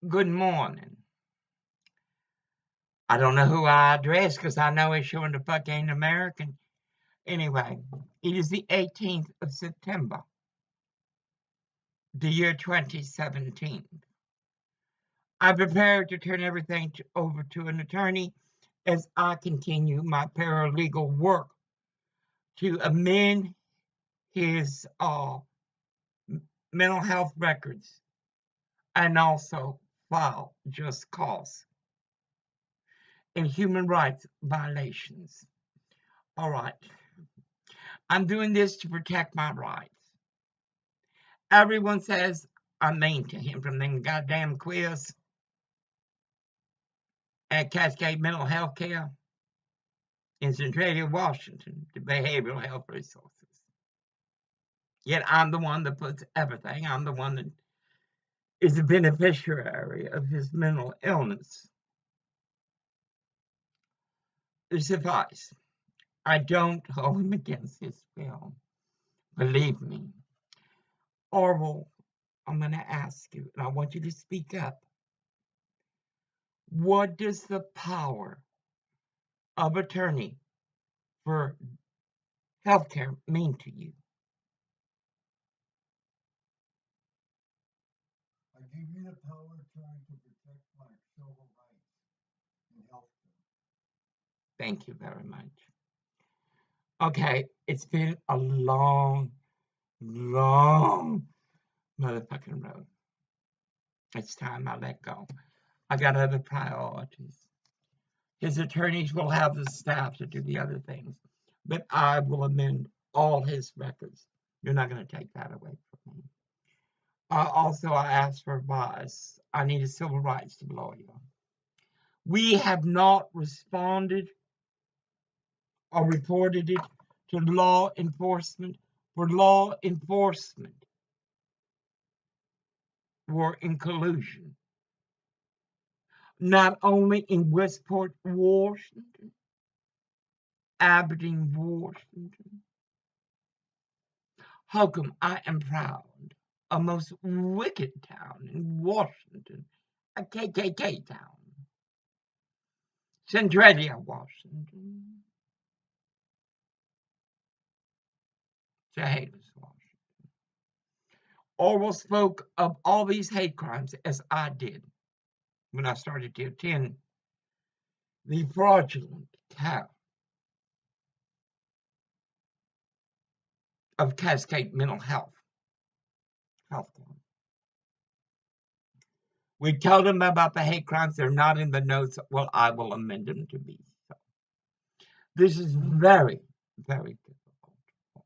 Good morning. I don't know who I address because I know it's showing the fuck ain't American. Anyway, it is the 18th of September, the year 2017. I prepared to turn everything over to an attorney as I continue my paralegal work to amend his mental health records and also file just cause and human rights violations. All right. I'm doing this to protect my rights. Everyone says I'm mean to him from them goddamn quiz at Cascade Mental Health Care in Centralia, Washington, to behavioral health resources. Yet I'm the one that puts everything. I'm the one that is the beneficiary of his mental illness. Suffice, I don't hold him against his will. Believe me. Orville, I'm going to ask you, and I want you to speak up. What does the power of attorney for healthcare mean to you? I give you the power trying to protect my civil rights in healthcare. Thank you very much. Okay, it's been a long motherfucking road. It's time I let go. I got other priorities. His attorneys will have the staff to do the other things, but I will amend all his records. You're not going to take that away from me. Also, I asked for advice. I need a civil rights lawyer. We have not responded or reported it to law enforcement, for law enforcement were in collusion. Not only in Westport, Washington, Aberdeen, Washington. How come I am proud, a most wicked town in Washington, a KKK town. Centralia, Washington. Chehalis, Washington. Orwell spoke of all these hate crimes as I did when I started to attend the fraudulent town of Cascade Mental Health. We told them about the hate crimes. They're not in the notes. Well, I will amend them to be so. This is very, very difficult for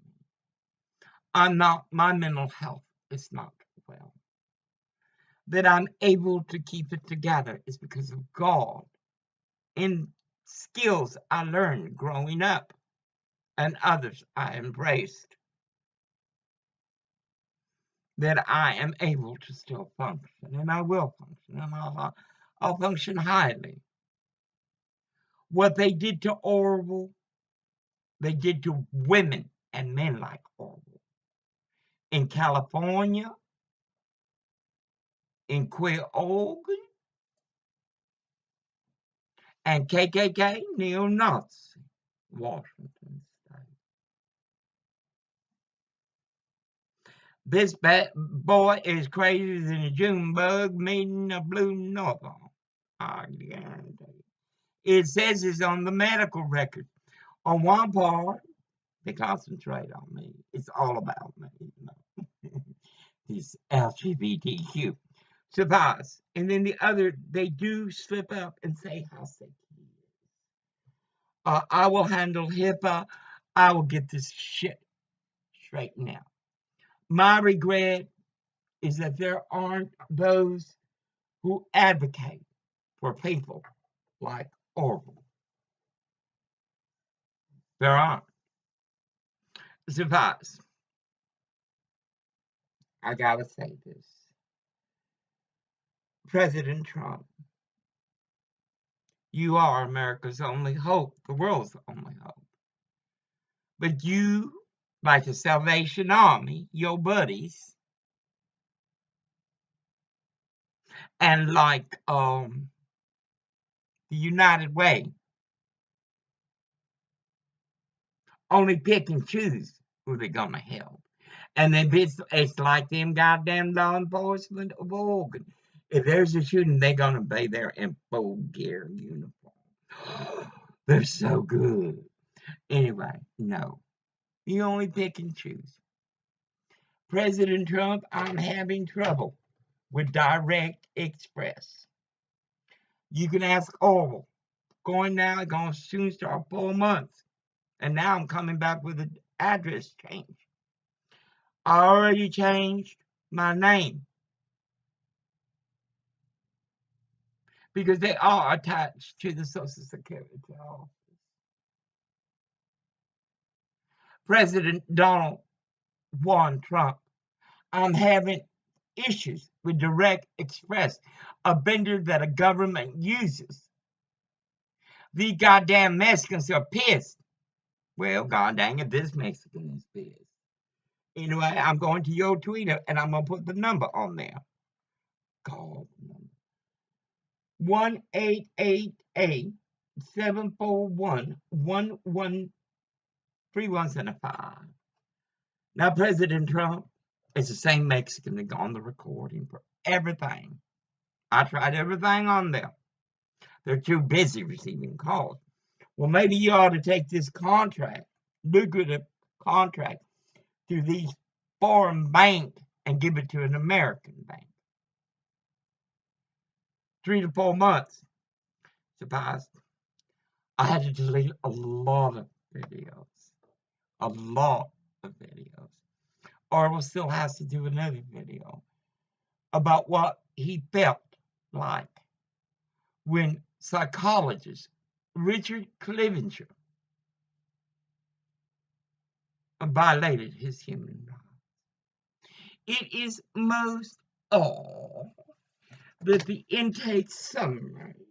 me. My mental health is not well. That I'm able to keep it together is because of God and skills I learned growing up and others I embraced. That I am able to still function, and I will function, and I'll function highly. What they did to Orwell, they did to women and men like Orwell. In California, in Queer Oregon, and KKK neo-Nazi Washington State. This bad boy is crazier than a June bug meeting a blue northern. I guarantee you. It says it's on the medical record. On one part, they concentrate on me. It's all about me, you know. These LGBTQ. Surprise. And then the other, they do slip up and say how sick he is. I will handle HIPAA. I will get this shit straightened out. My regret is that there aren't those who advocate for people like Orwell. There aren't. Surprise. I gotta say this. President Trump, you are America's only hope, the world's only hope. But you, like the Salvation Army, your buddies, And like the United Way, only pick and choose who they're gonna help. And then it's like them goddamn law enforcement of Oregon. If there's a shooting, they're gonna be there in full gear uniform. They're so good. Anyway, no. You only pick and choose. President Trump, I'm having trouble with Direct Express. You can ask Orville. Going now, going to soon start 4 months. And now I'm coming back with an address change. I already changed my name because they are attached to the Social Security office. President Donald Juan Trump, I'm having issues with Direct Express, a vendor that a government uses. These goddamn Mexicans are pissed. Well, god dang it, this Mexican is pissed. Anyway, I'm going to your Twitter and I'm going to put the number on there. Call number 1-888-741-113175. Now, President Trump is the same Mexican that got on the recording for everything. I tried everything on there. They're too busy receiving calls. Well, maybe you ought to take this contract, lucrative contract, to these foreign bank and give it to an American bank. 3 to 4 months. Surprised. I had to delete a lot of videos. A lot of videos. Orville still has to do another video about what he felt like when psychologist Richard Clevenger violated his human rights. It is most odd that the intake summary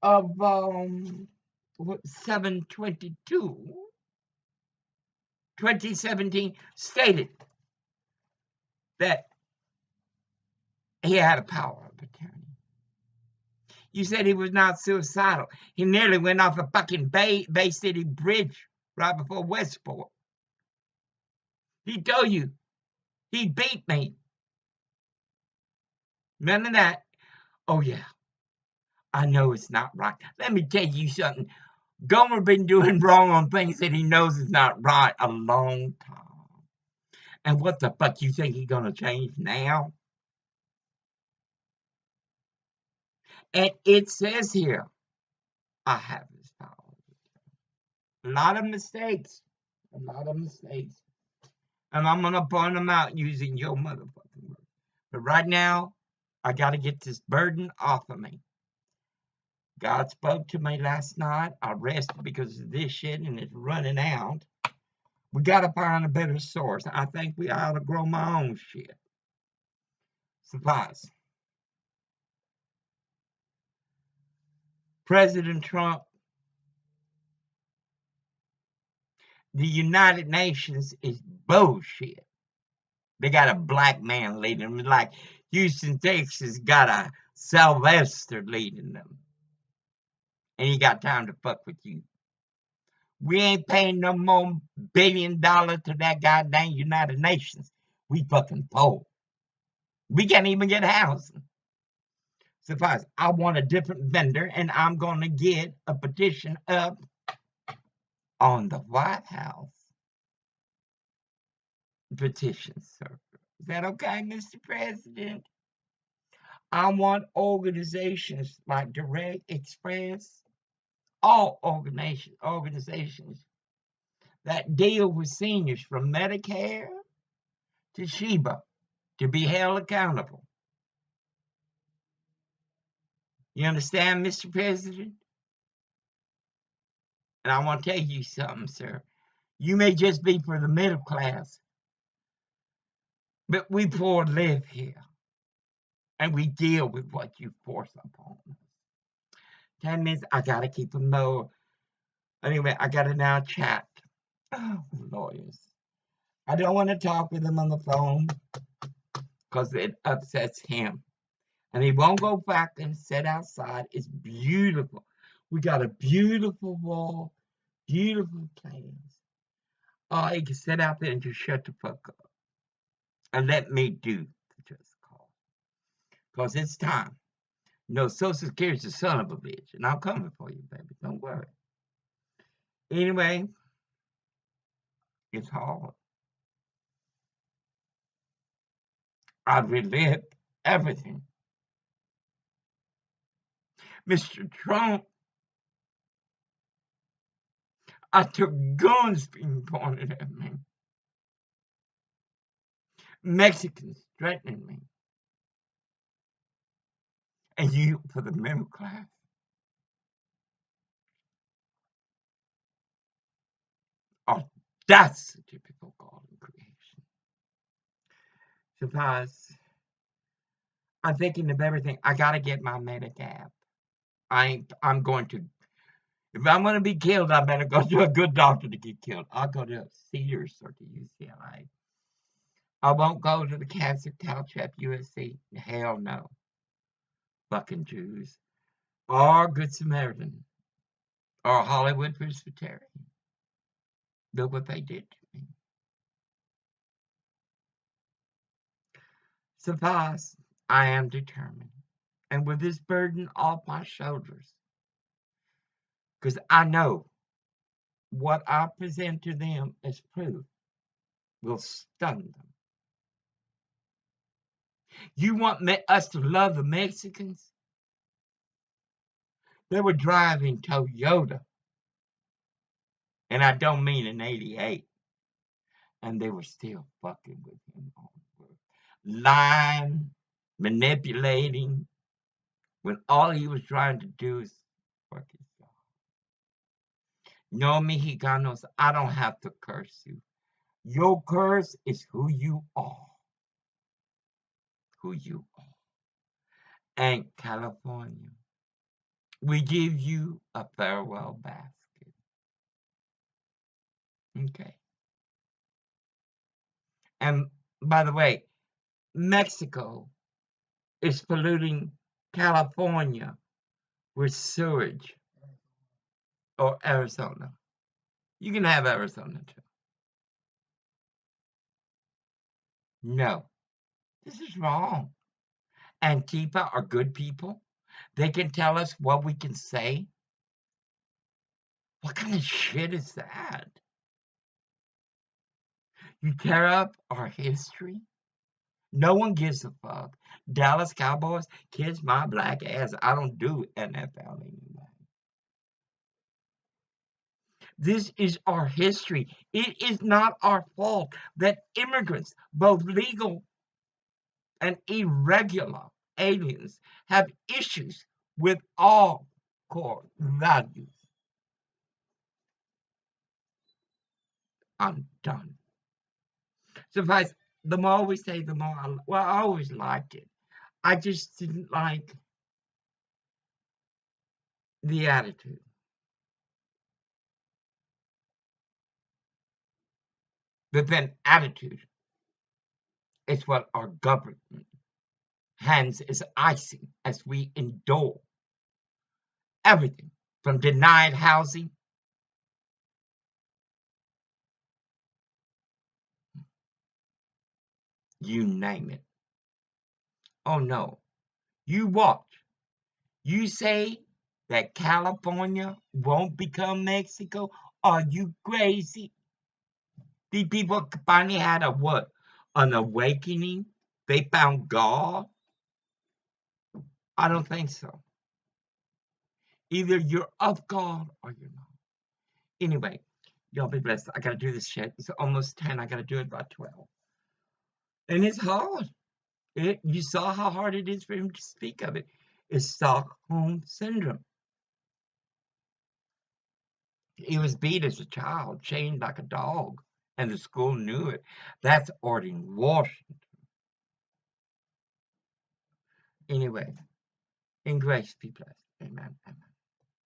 of 7/22/2017 stated that he had a power of attorney. You said he was not suicidal. He nearly went off a fucking Bay City bridge right before Westport. He told you he beat me. None of that. Oh yeah, I know it's not right. Let me tell you something. Gomer been doing wrong on things that he knows is not right a long time. And what the fuck you think he's gonna change now? And it says here, I have this power. A lot of mistakes. A lot of mistakes. And I'm gonna point them out using your motherfucking words. But right now, I gotta get this burden off of me. God spoke to me last night. I rested because of this shit and it's running out. We gotta find a better source. I think we ought to grow my own shit. Supplies. President Trump, the United Nations is bullshit. They got a black man leading them, like Houston, Texas got a Sylvester leading them. And he got time to fuck with you. We ain't paying no more $1 billion to that goddamn United Nations. We fucking poor. We can't even get housing. Suffice, I want a different vendor, and I'm going to get a petition up on the White House petition server. Is that okay, Mr. President? I want organizations like Direct Express, all organizations that deal with seniors from Medicare to Sheba to be held accountable. You understand, Mr. President? And I want to tell you something, sir. You may just be for the middle class, but we poor live here, and we deal with what you force upon us. 10 minutes, I gotta keep them low. Anyway, I gotta now chat. Oh, lawyers. I don't want to talk with them on the phone. because it upsets him. And he won't go back and sit outside. It's beautiful. We got a beautiful wall, beautiful plans. Oh, he can sit out there and just shut the fuck up and let me do the just call. Because it's time. No, Social Security's the son of a bitch, and I'm coming for you, baby. Don't worry. Anyway, it's hard. I've relived everything. Mr. Trump, I took guns being pointed at me. Mexicans threatening me. And you for the middle class. Oh, that's a typical golden creation. Surprise. I'm thinking of everything. I gotta get my Medigap. I'm going to, if I'm gonna be killed, I better go to a good doctor to get killed. I'll go to Cedars or to UCLA. I won't go to the Cancer Caltrep USC. Hell no. Fucking Jews. Or Good Samaritan. Or Hollywood Presbyterian. Look what they did to me. Suffice, I am determined. And with this burden off my shoulders, because I know what I present to them as proof will stun them. You want us to love the Mexicans? They were driving Toyota, and I don't mean an 88, and they were still fucking with him on work. Lying, manipulating, when all he was trying to do is fuck his job. No, Mexicanos, I don't have to curse you. Your curse is who you are. Who you are. And California, we give you a farewell basket. Okay. And by the way, Mexico is polluting California with sewage. Or Arizona. You can have Arizona too. No, this is wrong. Antifa are good people. They can tell us what we can say. What kind of shit is that? You tear up our history. No one gives a fuck. Dallas Cowboys, kiss my black ass. I don't do NFL anymore. This is our history. It is not our fault that immigrants, both legal and irregular aliens, have issues with all core values. I'm done. Suffice, the more we say, the more I always liked it. I just didn't like the attitude. But then attitude is what our government hands as icing as we endure everything from denied housing, you name it. Oh no, you watch. You say that California won't become Mexico? Are you crazy? These people finally had a what? An awakening? They found God? I don't think so. Either you're of God or you're not. Anyway, y'all be blessed. I gotta do this shit. It's almost 10. I gotta do it by 12. And it's hard. You saw how hard it is for him to speak of it. It's Stockholm Syndrome. He was beat as a child, chained like a dog, and the school knew it. That's Ording Washington. Anyway, in grace be blessed. Amen. Amen.